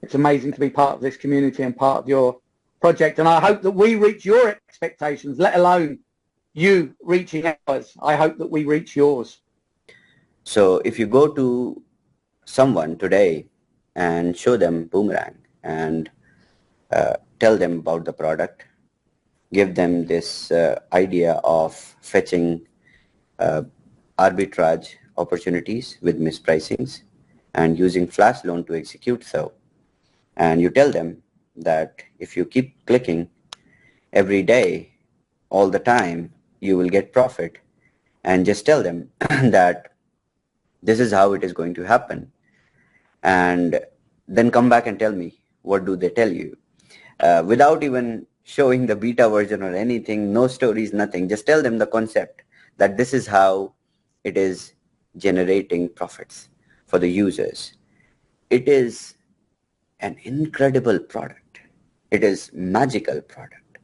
It's amazing to be part of this community and part of your project, and I hope that we reach your expectations, let alone you reaching ours. I hope that we reach yours. So if you go to someone today and show them Boomerang and tell them about the product, give them this idea of fetching arbitrage opportunities with mispricings and using flash loan to execute so, and you tell them that if you keep clicking every day all the time you will get profit, and just tell them that this is how it is going to happen, and then come back and tell me what do they tell you, without even showing the beta version or anything, no stories, nothing. Just tell them the concept that this is how it is generating profits for the users. It is an incredible product. It is magical product.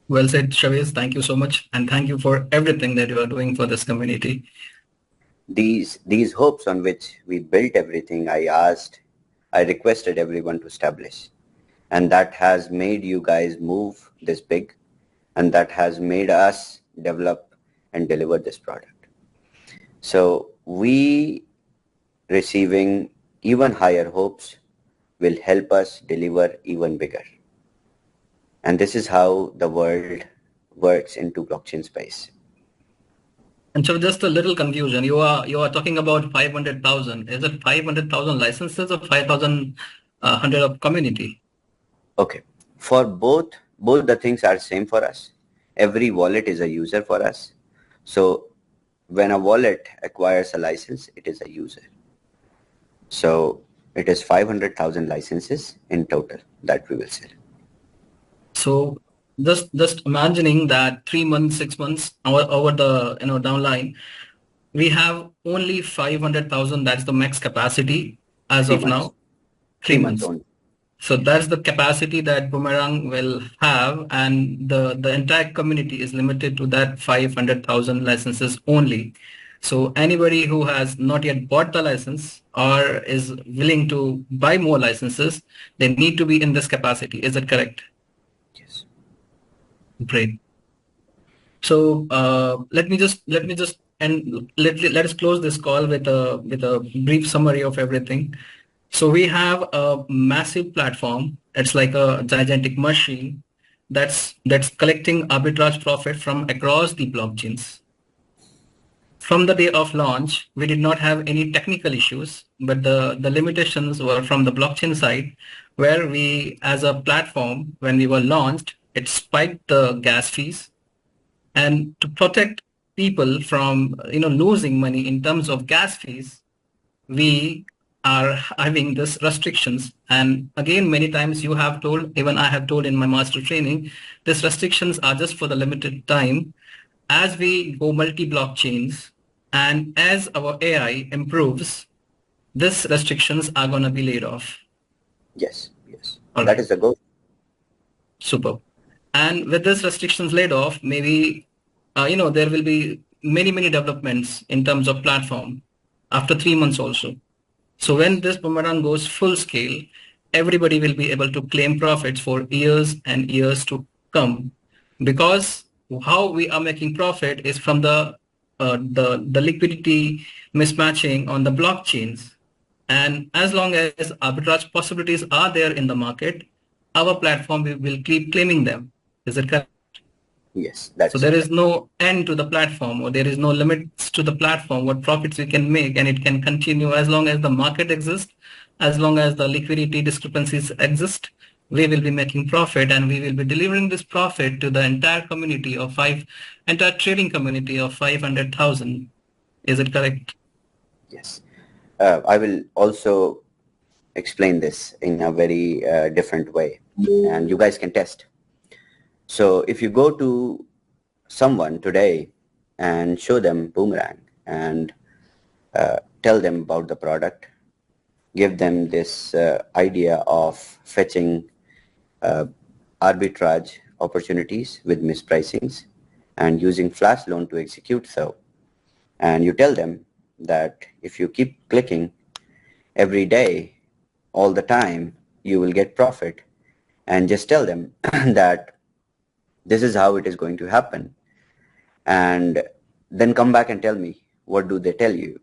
Well said, Shavez. Thank you so much, and thank you for everything that you are doing for this community. These hopes on which we built everything, I requested everyone to establish, and that has made you guys move this big, and that has made us develop and deliver this product. So we receiving even higher hopes will help us deliver even bigger. And this is how the world works into blockchain space. And so just a little confusion. You are talking about 500,000. Is it 500,000 licenses or 5,100 of community? Okay. For both the things are same for us. Every wallet is a user for us. So when a wallet acquires a license, it is a user. So it is 500,000 licenses in total that we will sell. So just imagining that 3 months, 6 months over the down line, we have only 500,000. That's the max capacity as of now. 3 months only. So that's the capacity that Boomerang will have, and the entire community is limited to that 500,000 licenses only. So anybody who has not yet bought the license or is willing to buy more licenses, they need to be in this capacity. Is that correct? Yes. Great. So let us close this call with a brief summary of everything. So we have a massive platform. It's like a gigantic machine that's collecting arbitrage profit from across the blockchains. From the day of launch, we did not have any technical issues, but the limitations were from the blockchain side, where we, as a platform, when we were launched, it spiked the gas fees. And to protect people from losing money in terms of gas fees, we are having this restrictions. And again, many times you have told, even I have told in my master training, these restrictions are just for the limited time. As we go multi-blockchains and as our AI improves, these restrictions are going to be laid off. Yes. That is the goal. Super. And with these restrictions laid off, maybe there will be many developments in terms of platform after 3 months also. So when this Boomerang goes full scale, everybody will be able to claim profits for years and years to come, because how we are making profit is from the liquidity mismatching on the blockchains. And as long as arbitrage possibilities are there in the market, our platform will keep claiming them. Is it correct? Yes. So there is no end to the platform, or there is no limits to the platform, what profits we can make, and it can continue as long as the market exists, as long as the liquidity discrepancies exist. We will be making profit, and we will be delivering this profit to the entire community of entire trading community of 500,000. Is it correct? Yes. I will also explain this in a very different way, and you guys can test. So if you go to someone today and show them Boomerang and tell them about the product, give them this idea of fetching arbitrage opportunities with mispricings and using flash loan to execute so, and you tell them that if you keep clicking every day all the time you will get profit, and just tell them that this is how it is going to happen, and then come back and tell me what do they tell you,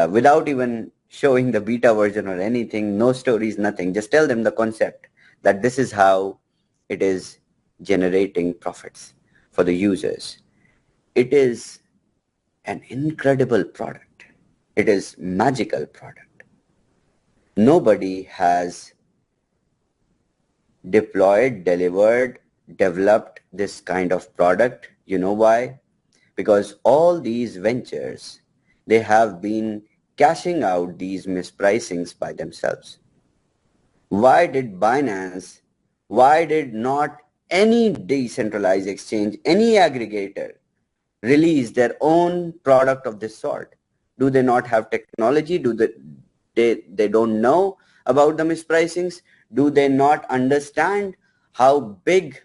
without even showing the beta version or anything, no stories, nothing. Just tell them the concept that this is how it is generating profits for the users. It is an incredible product. It is magical product. Nobody has deployed, delivered, developed this kind of product. You know why? Because all these ventures, they have been cashing out these mispricings by themselves. Why did Binance, why did not any decentralized exchange, any aggregator release their own product of this sort? Do they not have technology? Do they don't know about the mispricings? Do they not understand how big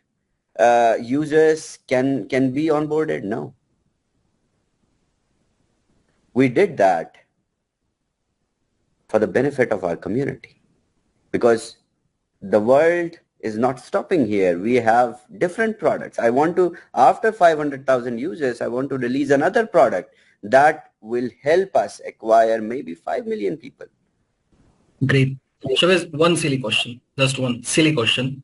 users can be onboarded? No. We did that for the benefit of our community, because the world is not stopping here. We have different products. I want to, after 500,000 users, I want to release another product that will help us acquire maybe 5 million people. Great. Shavez, one silly question, just one silly question.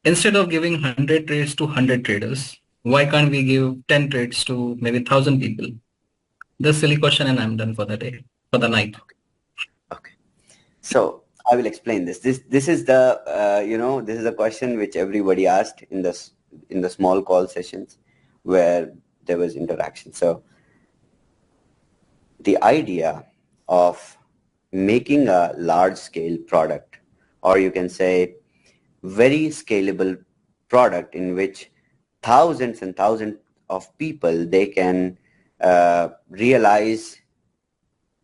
Instead of giving 100 trades to 100 traders, why can't we give 10 trades to maybe 1,000 people? This silly question, and I'm done for the day, for the night. Okay. So I will explain this. This is the this is a question which everybody asked in the small call sessions where there was interaction. So the idea of making a large scale product, or you can say very scalable product, in which thousands and thousands of people, they can realize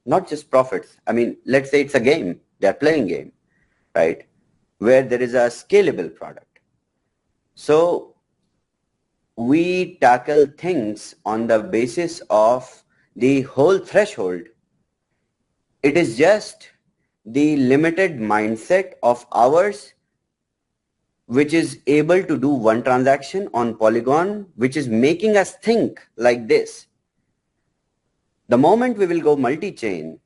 not just profits. I mean, let's say it's a game, they're playing game, right? Where there is a scalable product. So we tackle things on the basis of the whole threshold. It is just the limited mindset of ours which is able to do one transaction on Polygon, which is making us think like this. The moment we will go multi-chain,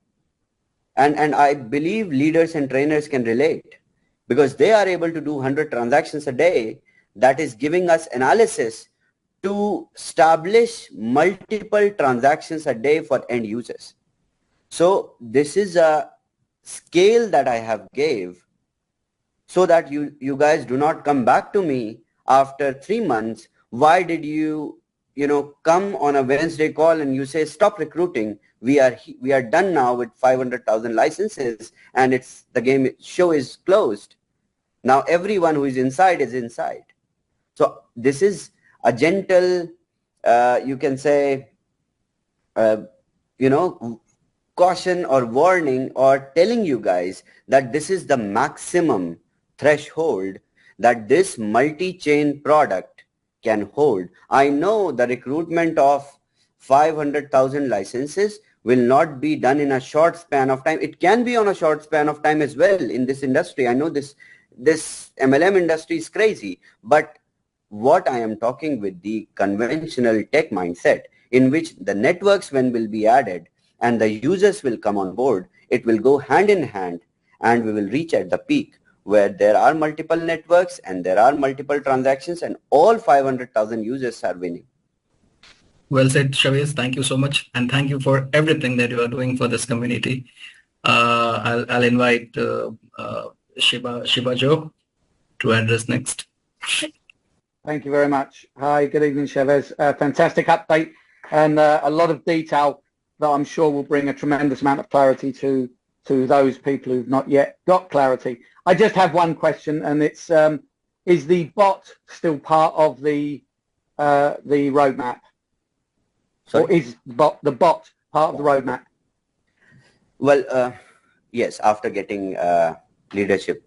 and I believe leaders and trainers can relate, because they are able to do 100 transactions a day, that is giving us analysis to establish multiple transactions a day for end users. So this is a scale that I have gave, so that you guys do not come back to me after 3 months. Why did you come on a Wednesday call and you say stop recruiting? We are done now with 500,000 licenses, and the show is closed. Now everyone who is inside is inside. So this is a gentle, you can say, caution or warning, or telling you guys that this is the maximum threshold that this multi-chain product can hold. I know the recruitment of 500,000 licenses will not be done in a short span of time. It can be on a short span of time as well in this industry. I know this MLM industry is crazy, but what I am talking with the conventional tech mindset, in which the networks when will be added and the users will come on board, it will go hand in hand, and we will reach at the peak where there are multiple networks and there are multiple transactions and all 500,000 users are winning. Well said, Shavez. Thank you so much, and thank you for everything that you are doing for this community. I'll invite Shiba Joe to address next. Thank you very much. Hi, good evening, Chavez. Fantastic update, and a lot of detail that I'm sure will bring a tremendous amount of clarity to those people who've not yet got clarity. I just have one question, and it's is the bot still part of the roadmap? Sorry? Or is the bot part of the roadmap? Well, yes, after getting leadership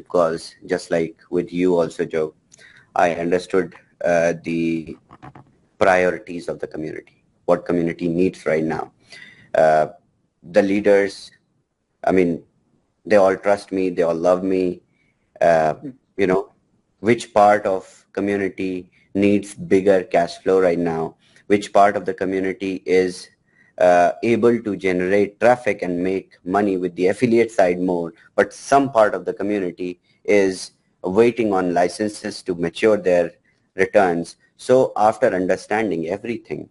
calls, just like with you also, Joe, I understood the priorities of the community, what community needs right now. The leaders, I mean, they all trust me, they all love me, you know, which part of community needs bigger cash flow right now, which part of the community is able to generate traffic and make money with the affiliate side more, but some part of the community is waiting on licenses to mature their returns. So after understanding everything,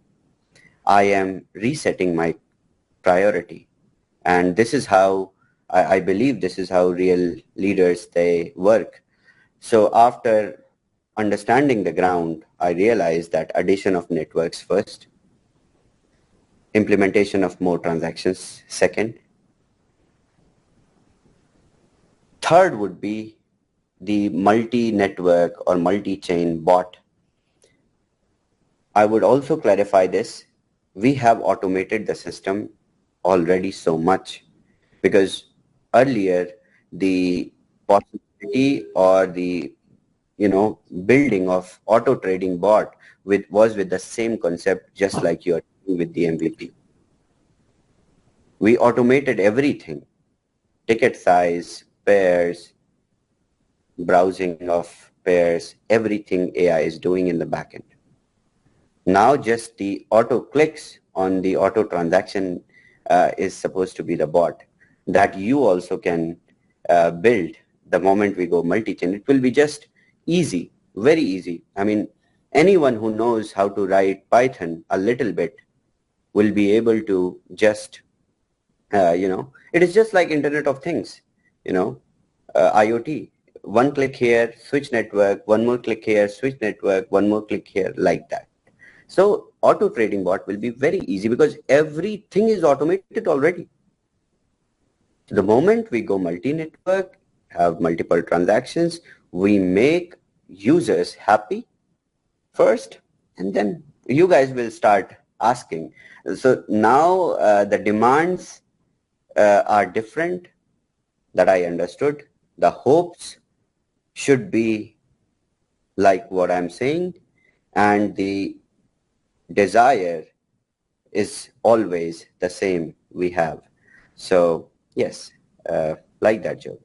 I am resetting my priority. And this is how I believe this is how real leaders, they work. So after understanding the ground, I realized that addition of networks first, implementation of more transactions second, third would be the multi-network or multi-chain bot. I would also clarify this. We have automated the system already so much, because earlier the possibility or the building of auto trading bot was with the same concept, just like you are doing with the MVP. We automated everything: ticket size, pairs, browsing of pairs, everything AI is doing in the backend. Now just the auto clicks on the auto transaction is supposed to be the bot that you also can build the moment we go multi-chain. It will be just easy, very easy. I mean, anyone who knows how to write Python a little bit will be able to just, it is just like Internet of Things, IoT. One click here, switch network, one more click here, switch network, one more click here, like that. So auto trading bot will be very easy because everything is automated already. The moment we go multi-network, have multiple transactions, we make users happy first, and then you guys will start asking. So now the demands are different, that I understood. The hopes should be like what I'm saying, and the desire is always the same we have. So yes, like that, Joe.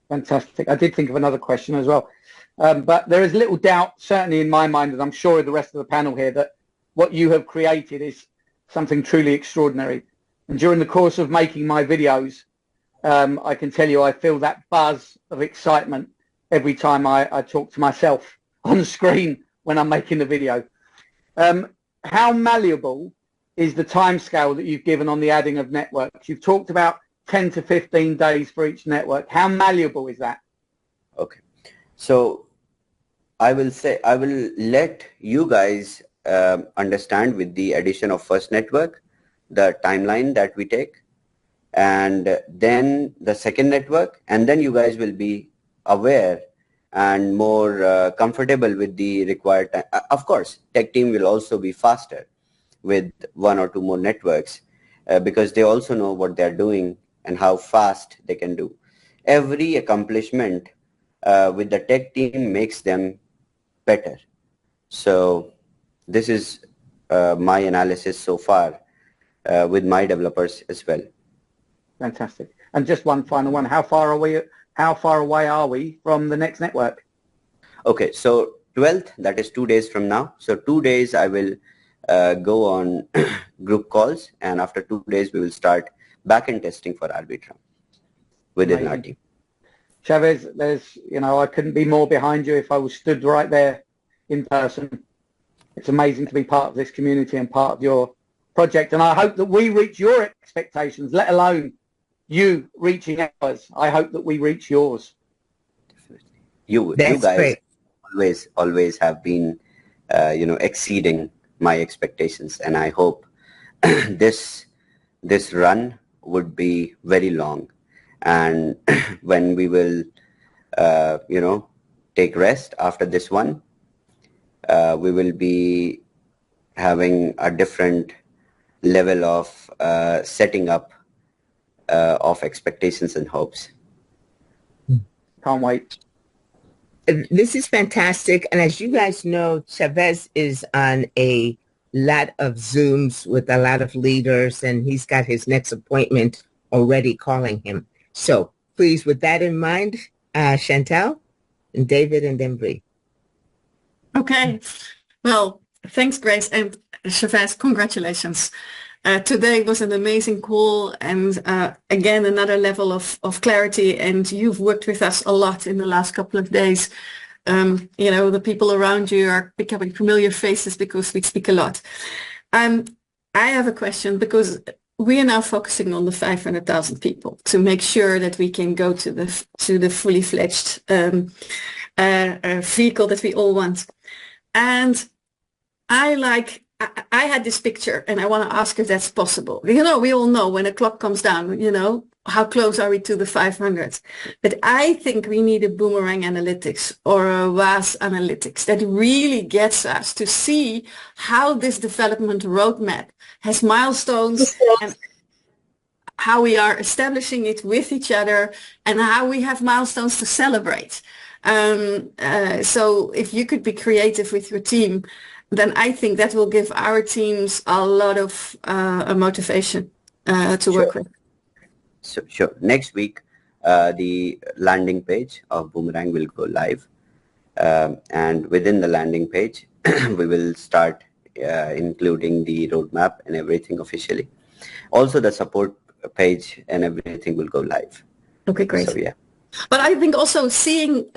Fantastic. I did think of another question as well. But there is little doubt, certainly in my mind, and I'm sure the rest of the panel here, that what you have created is something truly extraordinary. And during the course of making my videos, I can tell you I feel that buzz of excitement every time I talk to myself on the screen when I'm making the video. How malleable is the timescale that you've given on the adding of networks? You've talked about 10 to 15 days for each network. How malleable is that? Okay. So I will let you guys understand with the addition of first network, the timeline that we take, and then the second network, and then you guys will be aware and more comfortable with the required time. Of course, tech team will also be faster with one or two more networks because they also know what they're doing and how fast they can do. Every accomplishment with the tech team makes them better. So this is my analysis so far with my developers as well. Fantastic. And just one final one. How far away are we from the next network? Okay, so 12th, that is 2 days from now. So 2 days I will go on group calls, and after 2 days we will start backend testing for Arbitra within our team. Chavez, I couldn't be more behind you if I was stood right there in person. It's amazing to be part of this community and part of your project, and I hope that we reach your expectations, let alone you reaching ours. I hope that we reach yours. You guys always have been, exceeding my expectations, and I hope this run would be very long. And when we will, take rest after this one, we will be having a different level of setting up of expectations and hopes. Can't wait. This is fantastic. And as you guys know, Chavez is on a lot of Zooms with a lot of leaders, and he's got his next appointment already calling him. So please, with that in mind, Chantal and David and then Bree. Okay. Well, thanks, Grace, and Shavez, congratulations. Today was an amazing call, and again, another level of clarity, and you've worked with us a lot in the last couple of days. You know, the people around you are becoming familiar faces because we speak a lot. I have a question, because we are now focusing on the 500,000 people to make sure that we can go to the fully fledged vehicle that we all want. And I had this picture, and I want to ask if that's possible. You know, we all know when a clock comes down, you know, how close are we to the 500? But I think we need a boomerang analytics or a WAAS analytics that really gets us to see how this development roadmap has milestones and how we are establishing it with each other and how we have milestones to celebrate. So if you could be creative with your team, then I think that will give our teams a lot of motivation to work with. So, sure. Next week, the landing page of Boomerang will go live. And within the landing page, we will start including the roadmap and everything officially. Also, the support page and everything will go live. Okay, great. So, yeah. But I think also seeing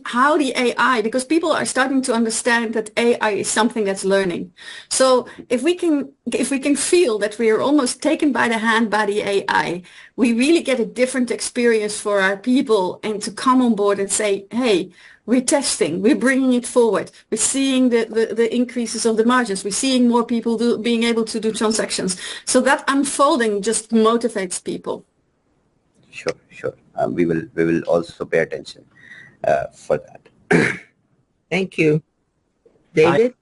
how the AI, because people are starting to understand that AI is something that's learning. So if we can feel that we are almost taken by the hand by the AI, we really get a different experience for our people, and to come on board and say, hey, we're testing, we're bringing it forward, we're seeing the increases of the margins, we're seeing more people being able to do transactions. So that unfolding just motivates people. Sure, sure. We will also pay attention for that. Thank you. David?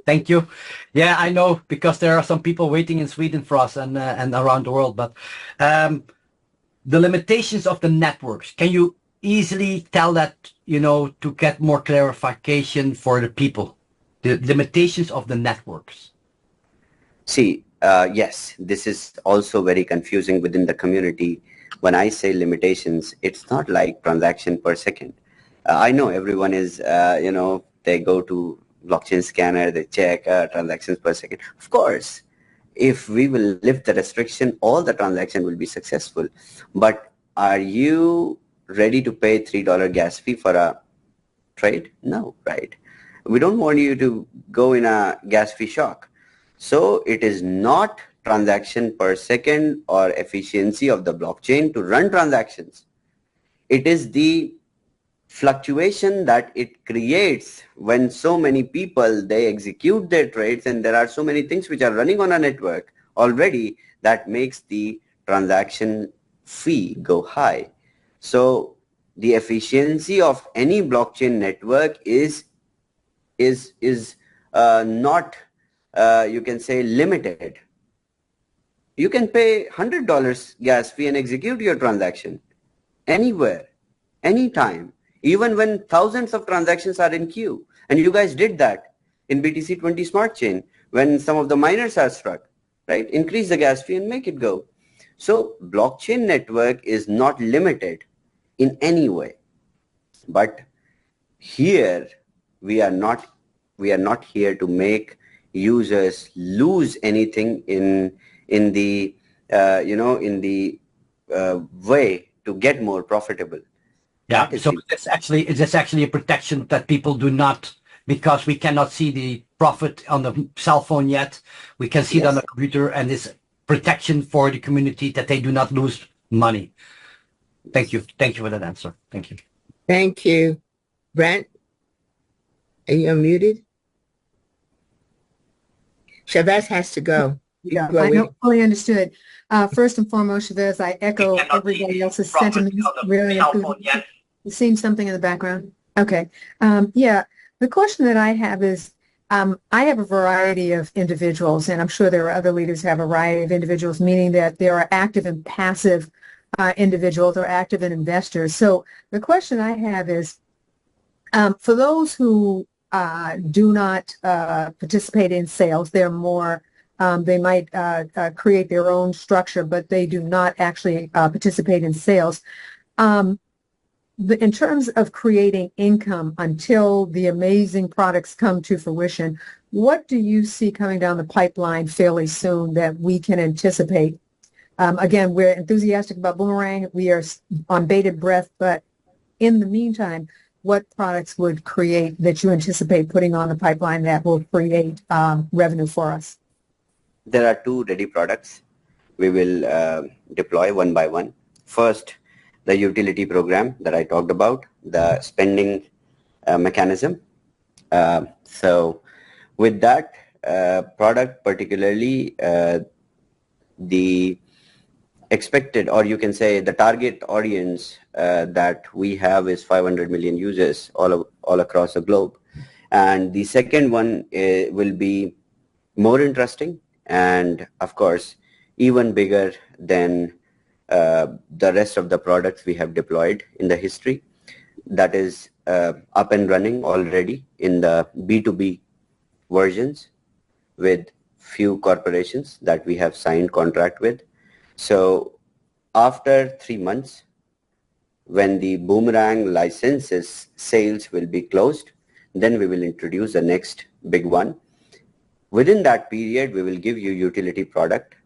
Thank you. Yeah, I know, because there are some people waiting in Sweden for us and around the world, but the limitations of the networks, can you easily tell that, you know, to get more clarification for the people, the limitations of the networks? See, yes, this is also very confusing within the community. When I say limitations, it's not like transaction per second. I know everyone is, you know, they go to blockchain scanner, they check transactions per second. Of course, if we will lift the restriction, all the transaction will be successful. But are you ready to pay $3 gas fee for a trade? No, right? We don't want you to go in a gas fee shock. So it is not transaction per second or efficiency of the blockchain to run transactions. It is the fluctuation that it creates when so many people, they execute their trades, and there are so many things which are running on a network already that makes the transaction fee go high. So the efficiency of any blockchain network is not you can say limited. You can pay $100 gas fee and execute your transaction anywhere, anytime, even when thousands of transactions are in queue. And you guys did that in BTC20 Smart Chain when some of the miners are struck, right? Increase the gas fee and make it go. So blockchain network is not limited in any way. But here we are not here to make users lose anything in the way to get more profitable. Yeah, so it's actually a protection that people do not, because we cannot see the profit on the cell phone yet. We can see it on the computer, and it's protection for the community that they do not lose money. Thank you. Thank you for that answer. Thank you. Thank you. Brent, are you unmuted? Chavez has to go. Yeah, I don't fully understood. First and foremost, Chavez, I echo everybody else's sentiments. Really, you seen something in the background? Okay. Yeah, the question that I have is, I have a variety of individuals, and I'm sure there are other leaders who have a variety of individuals, meaning that there are active and passive individuals or active and investors. So the question I have is, for those who do not participate in sales, they're more They might create their own structure, but they do not actually participate in sales. In terms of creating income until the amazing products come to fruition, what do you see coming down the pipeline fairly soon that we can anticipate? Again, we're enthusiastic about Boomerang. We are on bated breath, but in the meantime, what products would create that you anticipate putting on the pipeline that will create revenue for us? There are 2 ready products we will deploy one by one. First, the utility program that I talked about, the spending mechanism. So with that product particularly, the expected, or you can say the target audience that we have is 500 million users all across the globe. And the second one will be more interesting and of course even bigger than the rest of the products we have deployed in the history. That is up and running already in the B2B versions with few corporations that we have signed contract with. So after 3 months, when the Boomerang licenses sales will be closed, then we will introduce the next big one. Within that period, we will give you utility product,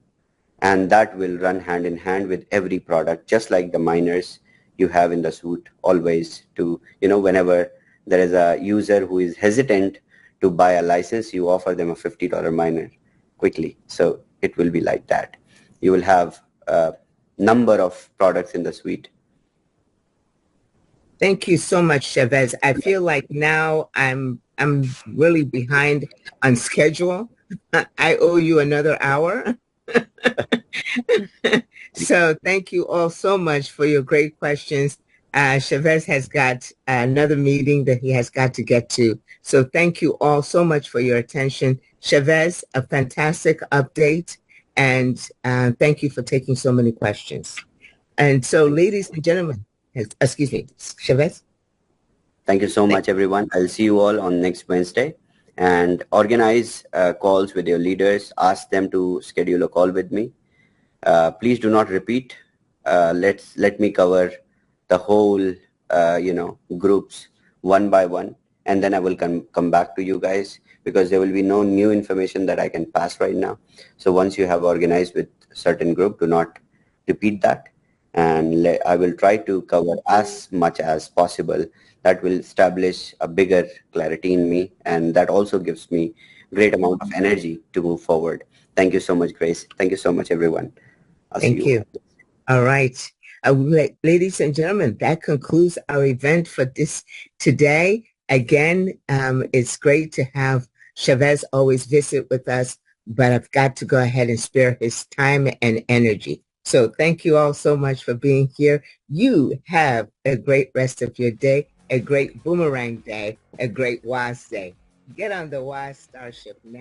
and that will run hand in hand with every product, just like the miners you have in the suite always to, whenever there is a user who is hesitant to buy a license, you offer them a $50 miner quickly. So it will be like that. You will have a number of products in the suite. Thank you so much, Chavez. I feel like now I'm really behind on schedule. I owe you another hour. So thank you all so much for your great questions. Chavez has got another meeting that he has got to get to. So thank you all so much for your attention. Chavez, a fantastic update. And thank you for taking so many questions. And so, ladies and gentlemen, excuse me, Chavez. Thank you so much, everyone. I'll see you all on next Wednesday. And organize calls with your leaders. Ask them to schedule a call with me. Please do not repeat. Let me cover the whole, groups one by one, and then I will come back to you guys, because there will be no new information that I can pass right now. So once you have organized with a certain group, do not repeat that. And I will try to cover as much as possible. That will establish a bigger clarity in me, and that also gives me great amount of energy to move forward. Thank you so much, Grace. Thank you so much, everyone. Thank you. All right. Ladies and gentlemen, that concludes our event for this today. Again, it's great to have Chavez always visit with us, but I've got to go ahead and spare his time and energy. So thank you all so much for being here. You have a great rest of your day, a great Boomerang day, a great WAAS day. Get on the WAAS Starship now.